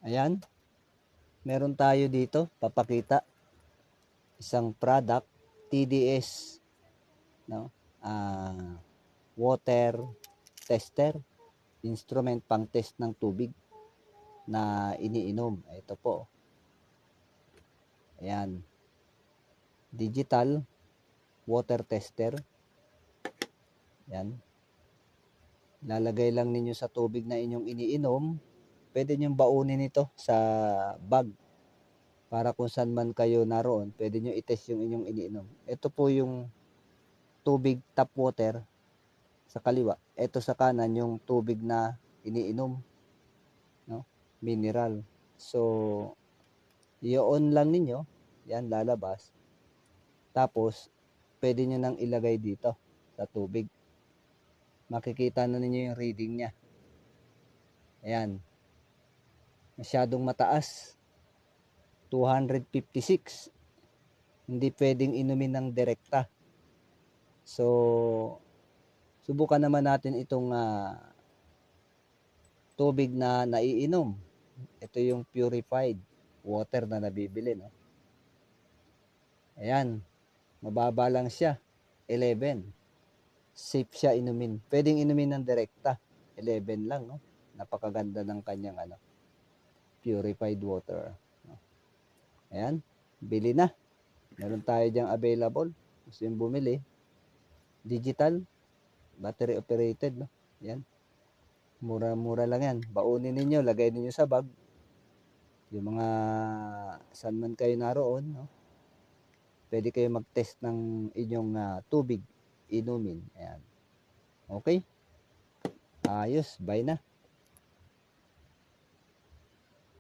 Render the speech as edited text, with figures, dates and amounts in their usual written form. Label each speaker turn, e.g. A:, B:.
A: Ayan, meron tayo dito, papakita. Isang product, TDS, no? Water tester, instrument pang test ng tubig na iniinom. Ito po. Ayan, digital water tester. Ayan. Lalagay lang ninyo sa tubig na inyong iniinom. Pwede nyo baunin ito sa bag para kung saan man kayo naroon, pwede nyo itest yung inyong iniinom. Ito po yung tubig tap water sa kaliwa. Ito sa kanan yung tubig na iniinom, no? Mineral. So, i-on lang ninyo. Yan, lalabas. Tapos, pwede nyo nang ilagay dito sa tubig. Makikita na ninyo yung reading niya. Ayan. Masyadong mataas. 256. Hindi pwedeng inumin ng direkta. So, subukan naman natin itong tubig na naiinom. Ito yung purified water na nabibili, no? Ayan. Mababa lang siya. 11. Safe siya inumin. Pwedeng inumin ng direkta. 11 lang, no? Napakaganda ng kanyang purified water. No? Ayan. Bili na. Meron tayo diyang available. Gusto yung bumili. Digital. Battery operated, no? Ayan. Mura-mura lang yan. Baunin ninyo. Lagay ninyo sa bag. Yung mga saan man kayo naroon, no? Pwede kayo mag-test ng inyong tubig inumin. Ayan. Okay? Ayos. Bye na.